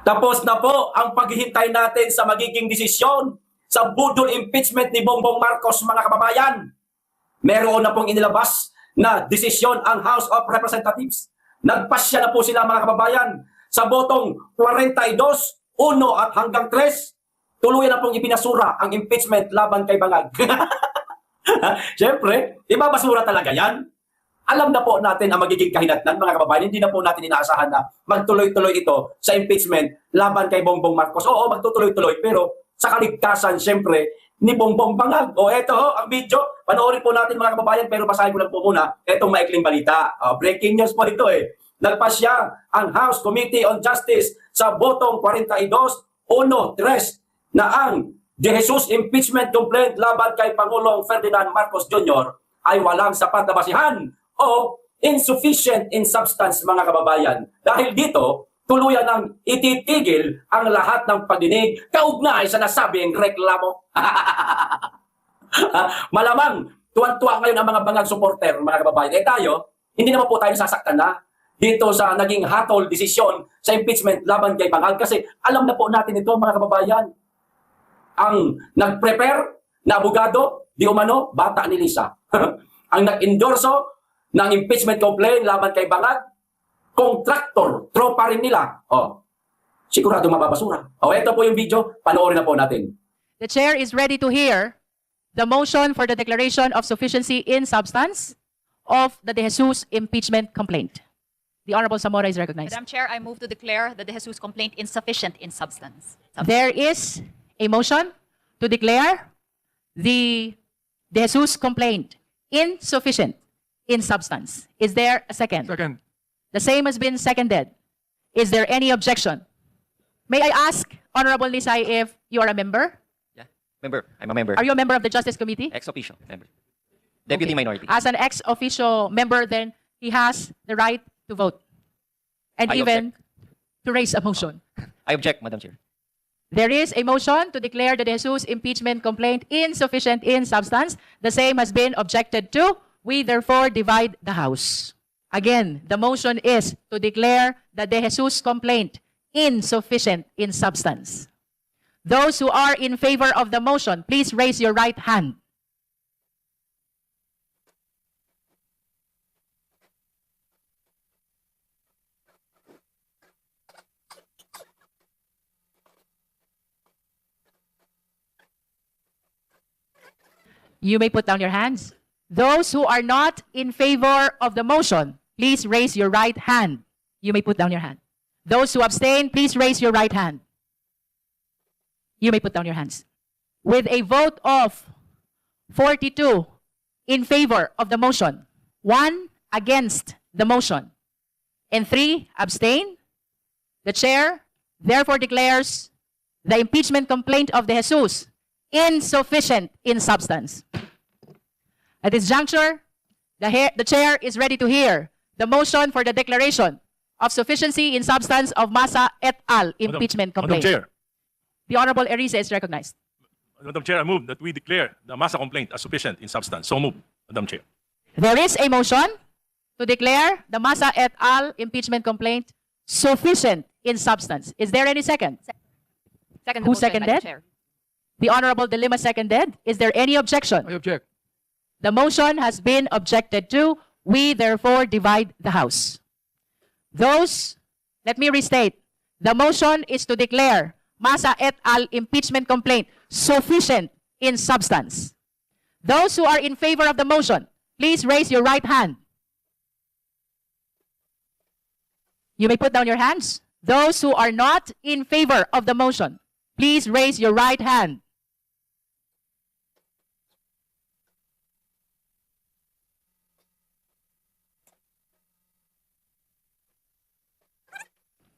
Tapos na po ang paghihintay natin sa magiging desisyon sa budol impeachment ni Bongbong Marcos, mga kababayan. Meron na pong inilabas na desisyon ang House of Representatives. Nagpasya na po sila, mga kababayan, sa botong 42, 1 at hanggang 3. Tuluyan na pong ipinasura ang impeachment laban kay Bangag. Siyempre, ibabasura talaga yan. Alam na po natin ang magiging kahinatnan, mga kababayan. Hindi na po natin inaasahan na magtuloy-tuloy ito sa impeachment laban kay Bongbong Marcos. Oo, magtutuloy-tuloy, pero sa kaligtasan, siyempre, ni Bongbong Bangag. O eto, ang video. Panoorin po natin, mga kababayan, pero basahin ko lang po muna itong maikling balita. Breaking news po ito eh. Nagpasya ang House Committee on Justice sa botong 42-1-3 na ang De Jesus impeachment complaint laban kay Pangulong Ferdinand Marcos Jr. ay walang sapat na basihan o insufficient in substance, mga kababayan. Dahil dito, tuluyan ng ititigil ang lahat ng pagdinig kaugnay sa nasabing reklamo. Malamang, tuwan-tuwa ngayon ang mga Bangag supporter, mga kababayan. Tayo, hindi naman po tayo nasasaktan na dito sa naging hatol desisyon sa impeachment laban kay Bangag kasi alam na po natin ito, mga kababayan. Ang nag-prepare na abogado, di umano, bata ni Lisa. Ang nag-endorso ng impeachment complaint laban kay Bangag, contractor, tropa rin nila. Sigurado mababasura. Ito po yung video, panoorin na po natin. The chair is ready to hear the motion for the declaration of sufficiency in substance of the De Jesus impeachment complaint. The Honorable Zamora is recognized. Madam Chair, I move to declare the De Jesus complaint insufficient in substance. There is a motion to declare the De Jesus complaint insufficient in substance. Is there a second? Second. The same has been seconded. Is there any objection? May I ask, Honorable Nisay, if you are a member? Yeah, member. I'm a member. Are you a member of the Justice Committee? Ex officio member. Deputy Okay. minority. As an ex-officio member, then he has the right to vote and I even to raise a motion. I object, Madam Chair. There is a motion to declare the De Jesus impeachment complaint insufficient in substance. The same has been objected to. We therefore divide the House. Again, the motion is to declare the De Jesus complaint insufficient in substance. Those who are in favor of the motion, please raise your right hand. You may put down your hands. Those who are not in favor of the motion, please raise your right hand. You may put down your hand. Those who abstain, please raise your right hand. You may put down your hands. With a vote of 42 in favor of the motion, 1 against the motion, and 3 abstain, the chair therefore declares the impeachment complaint of De Jesus insufficient in substance. At this juncture, the chair is ready to hear the motion for the declaration of sufficiency in substance of Masa et al. Impeachment Madam complaint. Chair, The Honorable Erice is recognized. Madam Chair, I move that we declare the Masa complaint as sufficient in substance. So move, Madam Chair. There is a motion to declare the Masa et al. Impeachment complaint sufficient in substance. Is there any second? Second Who motion, Madam seconded? Chair. The Honorable De Lima seconded. Is there any objection? I object. The motion has been objected to. We therefore divide the House. Let me restate. The motion is to declare Masa et al. Impeachment complaint sufficient in substance. Those who are in favor of the motion, please raise your right hand. You may put down your hands. Those who are not in favor of the motion, please raise your right hand.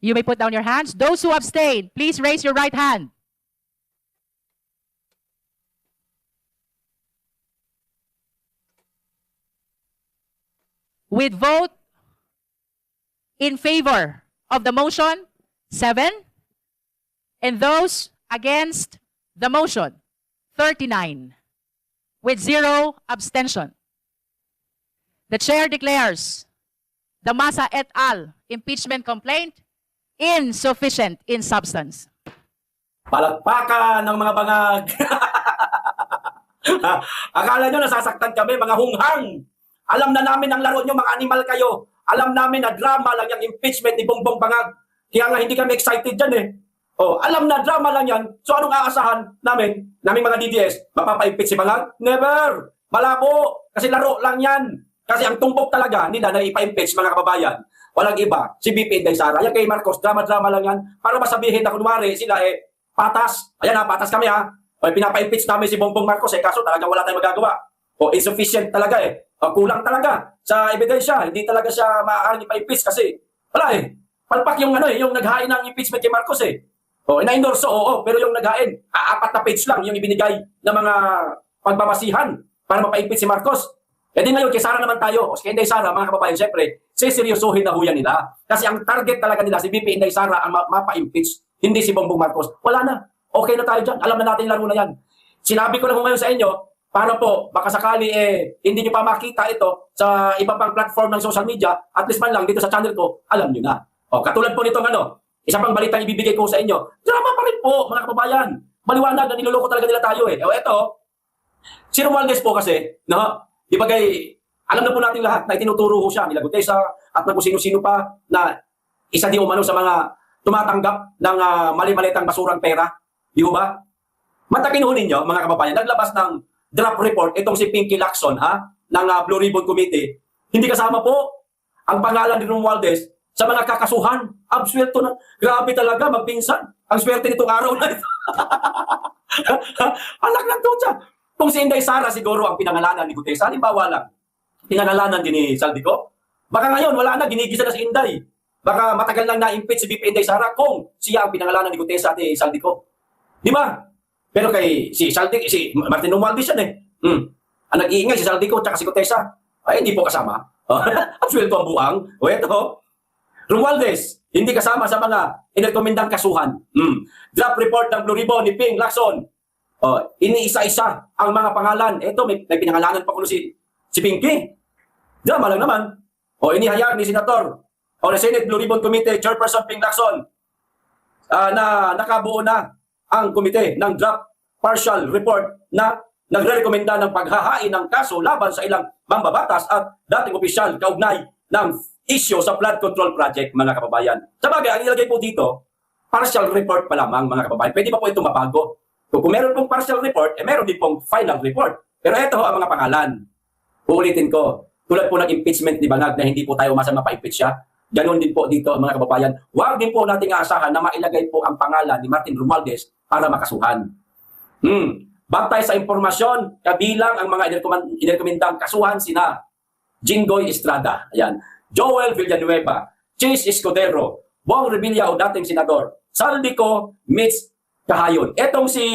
You may put down your hands. Those who abstain, please raise your right hand. With vote in favor of the motion, 7, and those against the motion, 39, with 0 abstention. The chair declares the Masa et al. Impeachment complaint insufficient in substance. Palakpakan ng mga bangag. Akala nyo nasasaktan kami, mga hunghang. Alam na namin ang laro nyo, mga animal kayo. Alam namin na drama lang yung impeachment ni Bongbong Bangag. Kaya nga hindi kami excited dyan eh. Oh, alam na drama lang yan. So anong aasahan namin mga DDS? Mapapa-impeach si Bangag? Never! Malabo! Kasi laro lang yan. Kasi ang tumbok talaga nila na ipa-impeach mga kababayan. Walang iba. Si BP Inday Sara. Yan kay Marcos, drama-drama lang yan. Para masabihin na kunwari sila patas. Ayan ha, patas kami ha. O, pinapa-impeach namin si Bongbong Marcos kaso talaga wala tayong magagawa. O, insufficient talaga O, kulang talaga sa ebidensya. Hindi talaga siya maaaring ipa-impeach kasi wala Palpak yung yung naghain ng impeachment kay Marcos O, ina-endorso, oo, pero yung naghain, 4 na page lang yung ibinigay ng mga pagbabasihan para mapa-impeach si Marcos. E di ngayon, kay Sara naman tayo. O, kay Inday Sara, mga kababayan, siyempre, siseryosohin na huyan nila. Kasi ang target talaga nila, si BP Inday Sara, ang mapa-impeach, hindi si Bongbong Marcos. Wala na. Okay na tayo dyan. Alam na natin yung laro na yan. Sinabi ko lang ngayon sa inyo, para po, baka sakali hindi nyo pa makita ito sa iba pang platform ng social media, at least man lang dito sa channel ko, alam nyo na. O, katulad po nitong isa pang balitang ibibigay ko sa inyo. Drama pa rin po, mga kababayan. Maliwanag na niloloko talaga nila tayo O, eto, si Romualdez po kasi, di ba alam na po natin lahat na itinuturo ko siya, nila Gutesa, at na kung sino-sino pa, na isa di umano sa mga tumatanggap ng mali-malitang basurang pera. Di ba? Matakinuhin ninyo, mga kababayan, naglabas ng draft report itong si Pinky Lacson ng Blue Ribbon Committee. Hindi kasama po ang pangalan ni Romualdez sa mga kakasuhan. Absuelto na. Grabe talaga, magpinsan. Ang swerte nitong araw na ito. Alak ng tutsa. Kung si Inday Sara siguro ang pinangalanan ni Gutesa, halimbawa lang, pinangalanan din ni Saldico, baka ngayon wala na, ginigisa na si Inday. Baka matagal lang na-impeach si BP Inday Sara kung siya ang pinangalanan ni Gutesa at ni Saldico. Di ba? Pero kay si Martin Romualdez yan Ang nag-iingay si Saldico at si Gutesa, ay hindi po kasama. Absuelto ang buang. O eto, Romualdez, hindi kasama sa mga inirekomendang kasuhan. Draft report ng Blue Ribbon ni Ping Lacson. Iniisa-isa ang mga pangalan. Ito, may pinangalanan pa kuno si Pinky. Drama lang naman. Inihayag ni Senator o ni Senate Blue Ribbon Committee Chairperson Ping Lacson na nakabuo na ang komite ng draft partial report na nagre-rekomenda ng paghahain ng kaso laban sa ilang mambabatas at dating opisyal kaugnay ng issue sa flood control project, mga kababayan. Sabagay, ang ilagay po dito, partial report pa lamang, mga kababayan. Pwede pa po ito mabago. Kung meron pong partial report, meron din pong final report. Pero ito ang mga pangalan. Uulitin ko, tulad po ng impeachment ni Bangag na hindi po tayo umasa mapa-impeach siya, ganon din po dito, mga kababayan. Huwag din po nating aasahan na mailagay po ang pangalan ni Martin Romualdez para makasuhan. Bantay sa impormasyon, kabilang ang mga inirekomendang kasuhan sina Jinggoy Estrada, ayan, Joel Villanueva, Chis Escudero, Bong Revilla o dating senador, Saldico meets Kahayon. Etong si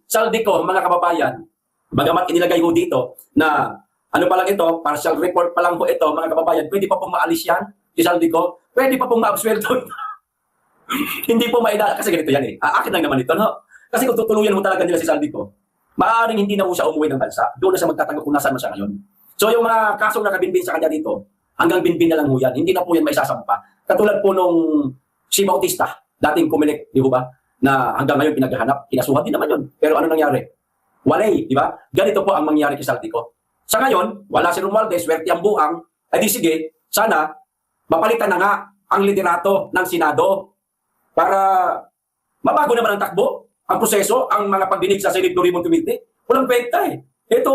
Saldico, mga kababayan, bagamat inilagay ko dito na ano pa lang ito, partial report pa lang po ito, mga kababayan, pwede pa pong maalis yan, si Saldico, pwede pa pong ma-absuelto. Hindi po maida, kasi ganito yan akin lang naman ito, no? Kasi kung tutuluyan mo talaga nila si Saldico, maaaring hindi na po siya umuwi ng bansa. Doon na siya magtatanggap kung nasaan man siya ngayon. So yung mga kasong nakabinbin sa kanya dito, hanggang binbin na lang po yan. Hindi na po yan maisasampa. Katulad po nung si Bautista, dating Comelec, di ba? Na hanggang ngayon pinaghahanap, kinasuhan din naman yun. Pero ano nangyari? Walay, di ba? Ganito po ang mangyari kay Saldico. Sa ngayon, wala si Romualdez, swerte ang buang, ay di sige, sana mapalitan na nga ang liderato ng Senado para mabago naman ang takbo, ang proseso, ang mga pagdinig sa Senate Blue Ribbon Committee. Walang kwenta Ito,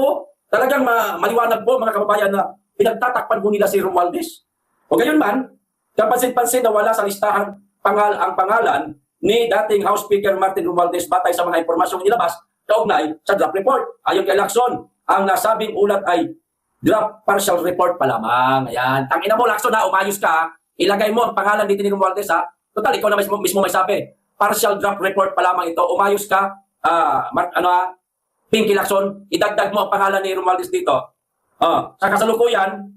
talagang maliwanag po, mga kababayan, na pinagtatakpan po nila si Romualdez. O gayon man, kapansin-pansin na wala sa listahan ang pangalan ni dating House Speaker Martin Romualdez batay sa mga impormasyong nilabas kaugnay sa draft report. Ayon kay Lacson, ang nasabing ulat ay draft partial report pa lamang. Ayan. Tangina mo, Lacson, umayos ka. Ilagay mo ang pangalan dito ni Romualdez, Total, ikaw na mismo may sabi. Partial draft report pa lamang ito. Umayos ka. Pinky Lacson, idagdag mo ang pangalan ni Romualdez dito. Sa kasalukuyan,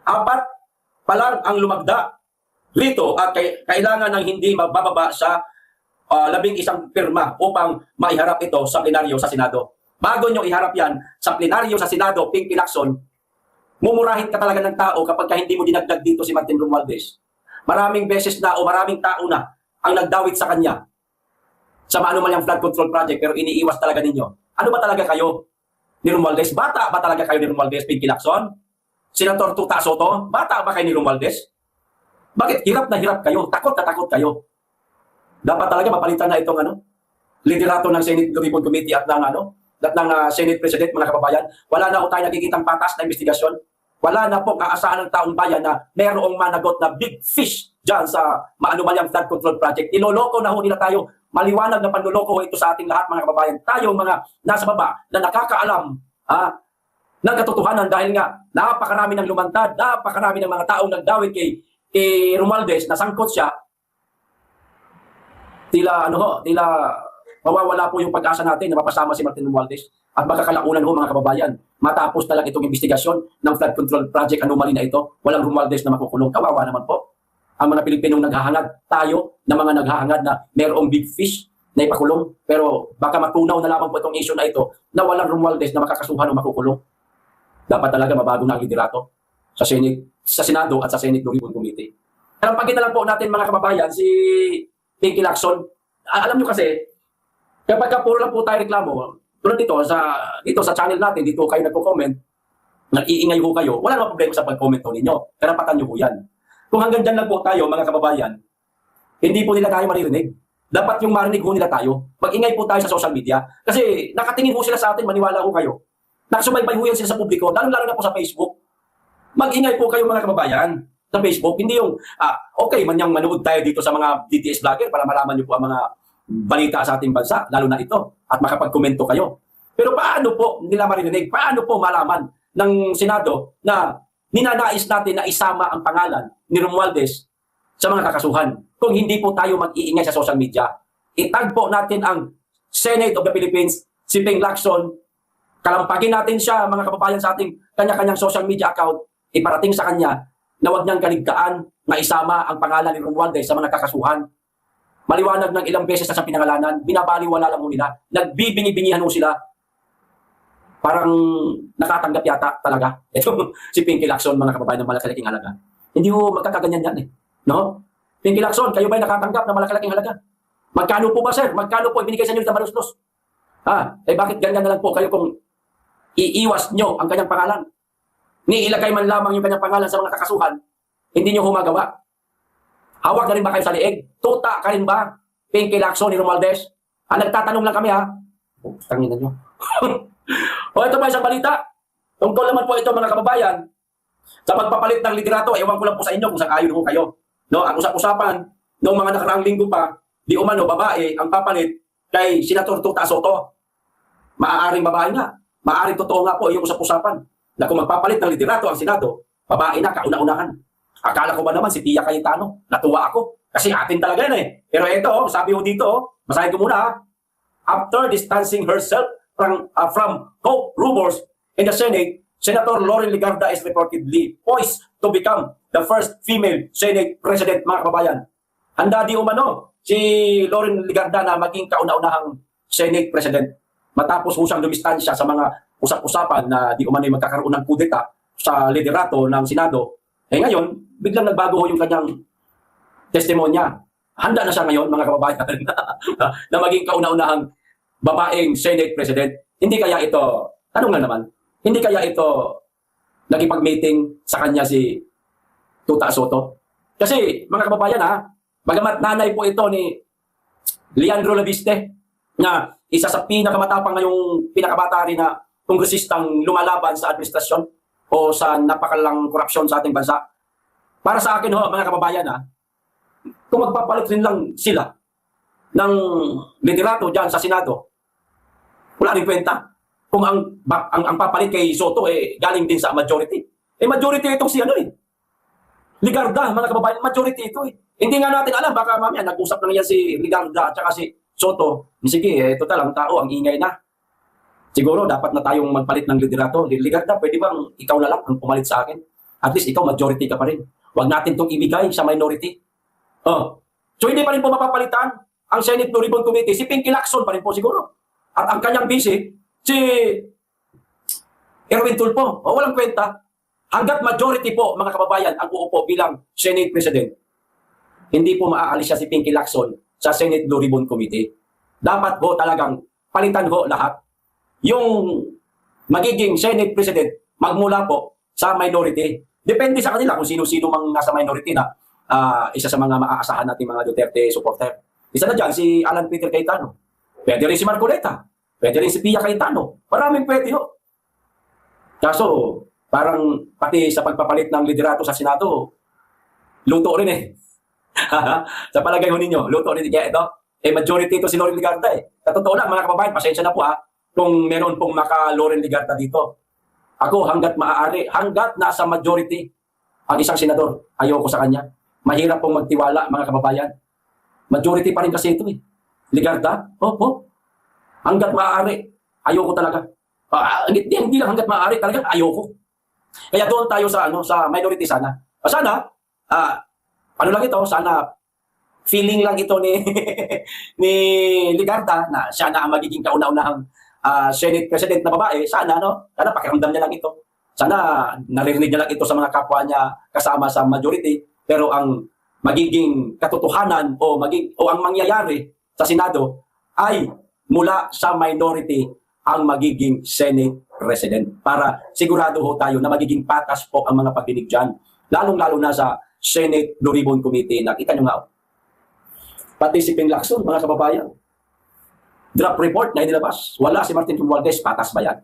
4 pa lang ang lumagda rito at kailangan ng hindi mabababa sa 11 pirma upang maiharap ito sa plenaryo sa Senado. Bago nyo iharap yan sa plenaryo sa Senado, Pinky Lacson, mumurahin ka talaga ng tao kapag hindi mo dinagdag dito si Martin Romualdez. Maraming beses na o maraming tao na ang nagdawit sa kanya sa maanumalyang flood control project pero iniiwas talaga ninyo. Ano ba talaga kayo ni Romualdez? Bata ba talaga kayo ni Romualdez, Pinky Lacson? Senator Tuta Soto, bata ba kayo ni Romualdez? Bakit hirap na hirap kayo? Takot na takot kayo? Dapat talaga mapalitan na itong liderato ng Senate Review Committee at ng Senate President, mga kababayan. Wala na ho tayo nakikitang patas na investigasyon. Wala na po kaasahan ng taong bayan na mayroong managot na big fish dyan sa maanumalyang flood control project. Niloloko na ho nila tayo. Maliwanag na panloloko ito sa ating lahat, mga kababayan. Tayo mga nasa baba na nakakaalam ng katotohanan dahil nga napakarami ng lumantad, napakarami ng mga taong nagdawit kay Romualdez na sangkot siya. Tila mawawala po yung pag-asa natin na mapasama si Martin Romualdez. At magkakalaunan ho, mga kababayan, matapos talaga itong investigasyon ng flood control project anomaly na ito, walang Romualdez na makukulong. Kawawa naman po. Ang mga Pilipinong naghahangad, tayo na mga naghahangad na mayroong big fish na ipakulong. Pero baka matunaw na lamang po itong issue na ito na walang Romualdez na makakasuhan o makukulong. Dapat talaga mabago na ang liderato sa Senado at sa Senate Review Committee. Pero pagkita lang po natin, mga kababayan, si Pinky Lacson, alam nyo kasi, kapag puro lang po tayo reklamo, tulad dito sa channel natin, dito kayo nagko-comment, nag-iingay ho kayo, wala namang problema sa pag-comment ho ninyo. Karapatan nyo ho yan. Kung hanggang dyan lang po tayo, mga kababayan, hindi po nila tayo maririnig. Dapat yung marinig ho nila tayo. Mag-ingay po tayo sa social media. Kasi nakatingin ho sila sa atin, maniwala ho kayo. Nakasubaybay ho yan sila sa publiko, lalo-lalo na po sa Facebook. Mag-ingay po kayo, mga kababayan, sa Facebook. Hindi yung, okay, manyang manood tayo dito sa mga DTS vlogger para malaman nyo po ang mga balita sa ating bansa, lalo na ito, at makapag-komento kayo. Pero paano po nila marinig? Paano po malaman ng Senado na ninanais natin na isama ang pangalan ni Romualdez sa mga kakasuhan kung hindi po tayo mag-iingay sa social media? Itag po natin ang Senate of the Philippines, si Ping Lacson, kalampagin natin siya, mga kababayan, sa ating kanya-kanyang social media account, iparating sa kanya na huwag niyang kaligtaan na isama ang pangalan ni Romualdez sa mga kakasuhan. Maliwanag ng ilang beses na sa pinangalanan, binabaliwala lang mo nila, nagbibingi-bingihan mo sila. Parang nakatanggap yata talaga. Ito, si Pinky Lacson, mga kababayan, ng malakalaking halaga. Hindi mo magkakaganyan yan No? Pinky Lacson, kayo ba'y nakatanggap ng malakalaking halaga? Magkano po ba, sir? Magkano po ibinigay sa inyo sa Maluslos? Bakit ganyan na lang po kayo kung iiwas nyo ang kanyang pangalan? Niilagay man lamang yung kanyang pangalan sa mga kakasuhan, hindi nyo humagawa. Hawak na rin ba kayo sa liig? Tuta ka rin ba? Pinky Lacson ni Romualdez? Nagtatanong lang kami Tangina nyo. Ito pa isang balita. Tungkol naman po ito, mga kababayan, sa pagpapalit ng liderato, ewan ko lang po sa inyo kung sang-ayon ho kayo. No, ang usap-usapan noong mga nakaraang linggo pa, di umano babae ang papalit kay Senator Tuta Soto. Maaaring babae nga. Maaaring totoo nga po yung usap-usapan na kung magpapalit ng liderato ang Senado, babae na kauna-unahan. Akala ko ba naman si Pia Cayetano? Natuwa ako. Kasi atin talaga yan Pero ito, sabi ko dito, basahin ko muna. After distancing herself from rumors in the Senate, Senator Loren Legarda is reportedly poised to become the first female Senate President, mga kababayan. Handa di umano si Loren Legarda na maging kauna-unahang Senate President. Matapos siyang dumistansya sa mga usap-usapan na di umano magkakaroon ng kudeta sa liderato ng Senado. Ngayon, biglang nagbago yung kanyang testimonya. Handa na siya ngayon, mga kababayan, na maging kauna-unahang babaeng Senate President. Hindi kaya ito, tanong lang naman, hindi kaya ito nagipag-meeting sa kanya si Tuta Soto? Kasi, mga kababayan bagamat nanay po ito ni Leandro Labiste, na isa sa pinakamatapang ngayong pinakabata rin na kongresistang lumalaban sa administrasyon o sa napakalang korupsyon sa ating bansa. Para sa akin mga kababayan kung magpapalit rin lang sila ng liderato dyan sa Senado, wala rin kwenta. Kung ang papalit kay Soto galing din sa majority. Majority itong si Legarda, mga kababayan, majority ito Hindi nga natin alam, baka mamaya nag-usap na yan si Legarda at saka si Soto. Sige, total ang tao, ang ingay na. Siguro dapat na tayong magpalit ng liderato. Legarda, pwede bang ikaw na lang ang pumalit sa akin? At least ikaw majority ka pa rin. Huwag natin itong ibigay sa minority. So hindi pa rin po mapapalitan ang Senate Review Committee. Si Pinky Lacson pa rin po siguro. At ang kanyang busy, si Erwin Tulfo. Walang kwenta. Hanggat majority po, mga kababayan, ang uupo bilang Senate President, hindi po maaalis siya si Pinky Lacson sa Senate Blue Ribbon Committee. Dapat po talagang palitan ho lahat. Yung magiging Senate President, magmula po sa minority. Depende sa kanila kung sino-sino mang nasa minority na isa sa mga maaasahan natin mga Duterte supporter. Isa na dyan, si Alan Peter Cayetano. Pwede rin si Marcoleta. Pwede rin si Pia Cayetano. Maraming pwede ho. Kaso, parang pati sa pagpapalit ng liderato sa Senado, luto rin eh. Sa palagay ho ninyo, luto rin. Kaya ito, majority ito si Loren Legarda eh. Sa totoo lang mga kababayan, pasensya na po kung meron pong maka-Loren Legarda dito. Ako hanggat maaari, hanggat nasa majority ang isang senador, ayoko sa kanya. Mahirap pong magtiwala mga kababayan. Majority pa rin kasi ito eh. Legarda, opo. Hanggat maaari, ayoko talaga. Hindi lang hanggat maaari, talagang ayoko. Kaya doon tayo sa sa minority sana. Sana ano lang ito, sana feeling lang ito ni ni Legarda na siya na ang magiging kauna-unahang Senate President na babae. Sana sana pakiramdam niya lang ito. Sana naririnig niya lang ito sa mga kapwa niya kasama sa majority. Pero ang magiging katotohanan o ang mangyayari sa Senado ay mula sa minority ang magiging Senate President para sigurado ho tayo na magiging patas po ang mga pagdinig dyan. Lalong-lalo na sa Senate Blue Ribbon Committee. Nakita nyo nga, pati si Ping Lacson, mga kababayan, draft report na inilabas. Wala si Martin Romualdez, patas ba yan?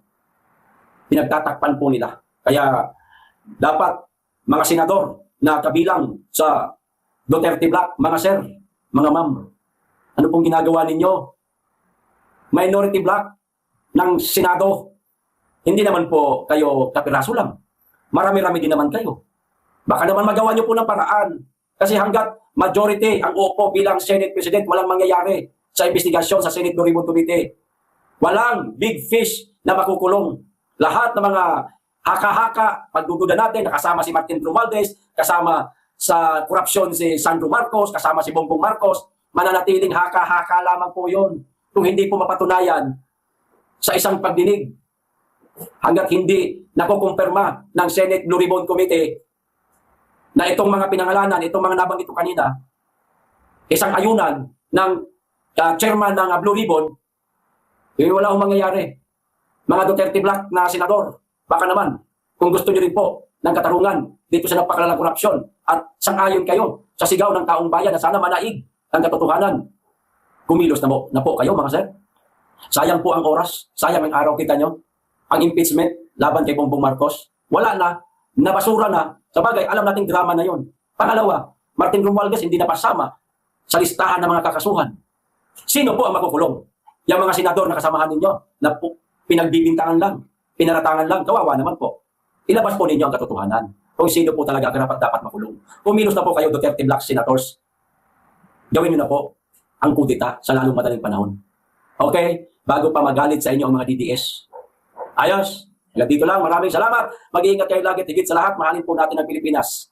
Pinagtatakpan po nila. Kaya dapat mga senador na kabilang sa Duterte Black, mga sir, mga ma'am, ano pong ginagawa ninyo? Minority Black ng Senado, hindi naman po kayo kapiraso lang. Marami-rami din naman kayo. Baka naman magawa nyo po ng paraan. Kasi hanggat majority ang uupo bilang Senate President, walang mangyayari sa investigasyon sa Senate Blue Ribbon Committee. Walang big fish na makukulong. Lahat ng mga haka-haka, pagdududa natin, nakasama si Martin Romualdez, kasama sa korupsyon si Sandro Marcos, kasama si Bongbong Marcos, mananatiling haka-haka lamang po yun. Kung hindi po mapatunayan sa isang pagdinig, hanggat hindi nakukumpirma ng Senate Blue Ribbon Committee na itong mga pinangalanan, itong mga nabanggit ko kanina, isang ayunan ng chairman ng Blue Ribbon, wala akong mangyayari. Mga Duterte Black na senador, baka naman, kung gusto nyo rin po ng katarungan dito sa napakalalang korupsyon at sang-ayon kayo sa sigaw ng taong bayan na sana manaig ang katotohanan, kumilos na po kayo mga sir. Sayang po ang oras, sayang ang araw kita nyo. Ang impeachment laban kay Bongbong Marcos, wala na, nabasura na. Sa bagay, alam nating drama na yon. Pangalawa, Martin Romualdez hindi napasama sa listahan ng mga kakasuhan. Sino po ang makukulong? Yung mga senador na kasamahan ninyo na pinagbibintangan lang, pinaratangan lang, kawawa naman po. Ilabas po ninyo ang katotohanan kung sino po talaga dapat makulong. Kumilos na po kayo, Duterte Black Senators. Gawin nyo na po ang kudita sa lalong madaling panahon. Okay? Bago pa magalit sa inyo ang mga DDS. Ayos. Hanggang dito lang. Maraming salamat. Mag-iingat kayo lagi. Tigit sa lahat. Mahalin po natin ang Pilipinas.